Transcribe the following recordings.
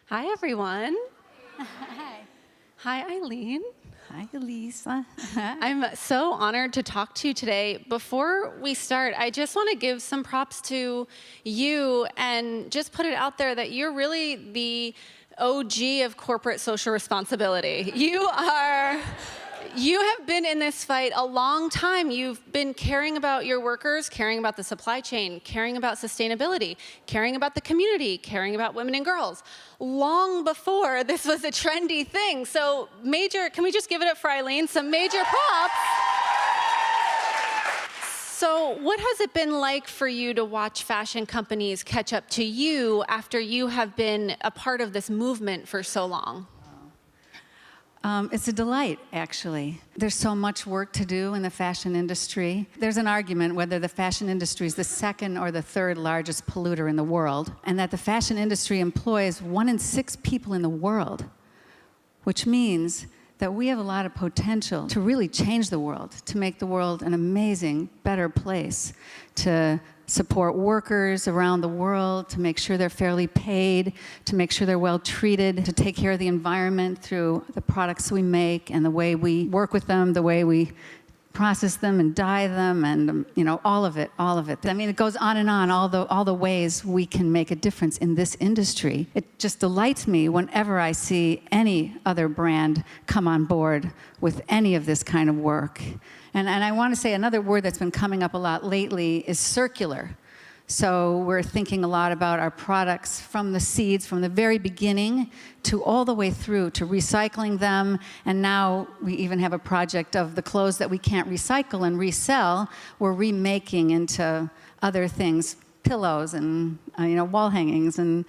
Hi, everyone. Hi. Hi, Eileen. Hi, Elisa. I'm so honored to talk to you today. Before we start, I just want to give some props to you and just put it out there that you're really the OG of corporate social responsibility. You have been in this fight a long time. You've been caring about your workers, caring about the supply chain, caring about sustainability, caring about the community, caring about women and girls, long before this was a trendy thing. So can we just give it up for Eileen? Some major props. So what has it been like for you to watch fashion companies catch up to you after you have been a part of this movement for so long? It's a delight, actually. There's so much work to do in the fashion industry. There's an argument whether the fashion industry is the second or the third largest polluter in the world, and that the fashion industry employs 1 in 6 people in the world, which means that we have a lot of potential to really change the world, to make the world an amazing, better place, to support workers around the world, to make sure they're fairly paid, to make sure they're well treated, to take care of the environment through the products we make and the way we work with them, the way we process them and dye them, and all of it. I mean, it goes on and on, all the ways we can make a difference in this industry. It just delights me whenever I see any other brand come on board with any of this kind of work. And I want to say another word that's been coming up a lot lately is circular. So we're thinking a lot about our products from the seeds, from the very beginning to all the way through to recycling them. And now we even have a project of the clothes that we can't recycle and resell, we're remaking into other things, pillows and wall hangings and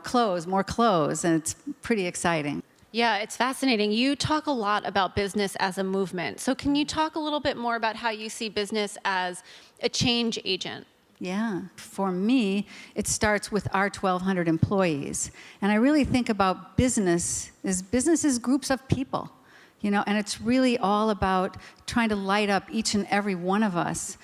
clothes, more clothes, and it's pretty exciting. Yeah, it's fascinating. You talk a lot about business as a movement. So can you talk a little bit more about how you see business as a change agent? Yeah, for me, it starts with our 1,200 employees. And I really think about business as groups of people, and it's really all about trying to light up each and every one of us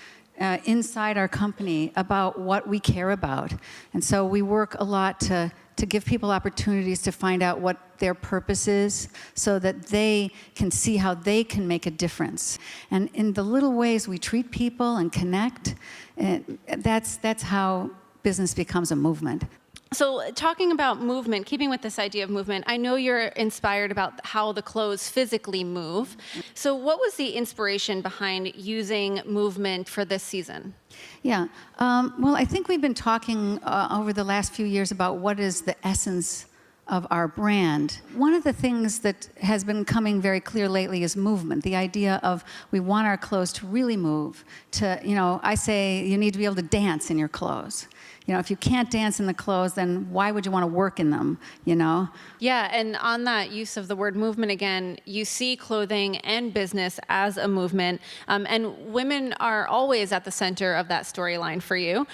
inside our company about what we care about. And so we work a lot to give people opportunities to find out what their purpose is so that they can see how they can make a difference. And in the little ways we treat people and connect, that's how business becomes a movement. So talking about movement, keeping with this idea of movement, I know you're inspired about how the clothes physically move. So what was the inspiration behind using movement for this season? Yeah, well, I think we've been talking over the last few years about what is the essence of our brand. One of the things that has been coming very clear lately is movement, the idea of we want our clothes to really move, I say you need to be able to dance in your clothes. If you can't dance in the clothes, then why would you want to work in them, Yeah, and on that use of the word movement again, you see clothing and business as a movement, and women are always at the center of that storyline for you.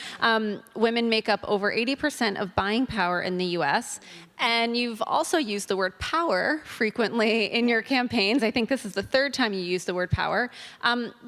Women make up over 80% of buying power in the US, and you've also used the word power frequently in your campaigns. I think this is the 3rd time you used the word power.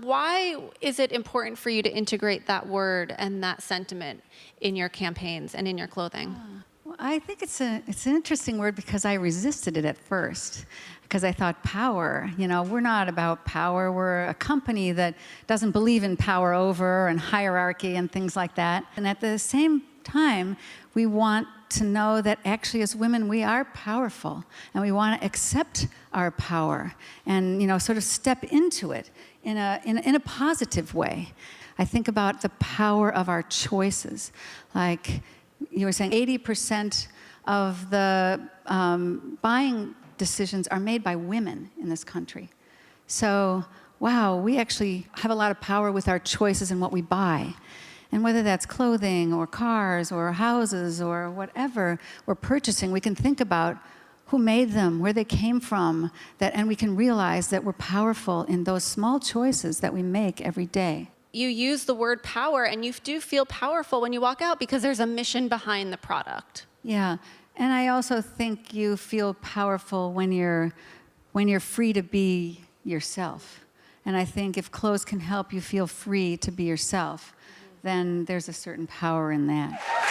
Why is it important for you to integrate that word and that sentiment in your campaigns and in your clothing? Well, I think it's an interesting word because I resisted it at first. Because I thought power, we're not about power. We're a company that doesn't believe in power over and hierarchy and things like that. And at the same time, we want to know that actually as women we are powerful and we want to accept our power and sort of step into it in a positive way. I think about the power of our choices. Like you were saying, 80% of the buying decisions are made by women in this country. So, wow, we actually have a lot of power with our choices and what we buy. And whether that's clothing or cars or houses or whatever we're purchasing, we can think about who made them, where they came from, and we can realize that we're powerful in those small choices that we make every day. You use the word power, and you do feel powerful when you walk out because there's a mission behind the product. Yeah, and I also think you feel powerful when you're free to be yourself. And I think if clothes can help you feel free to be yourself, then there's a certain power in that.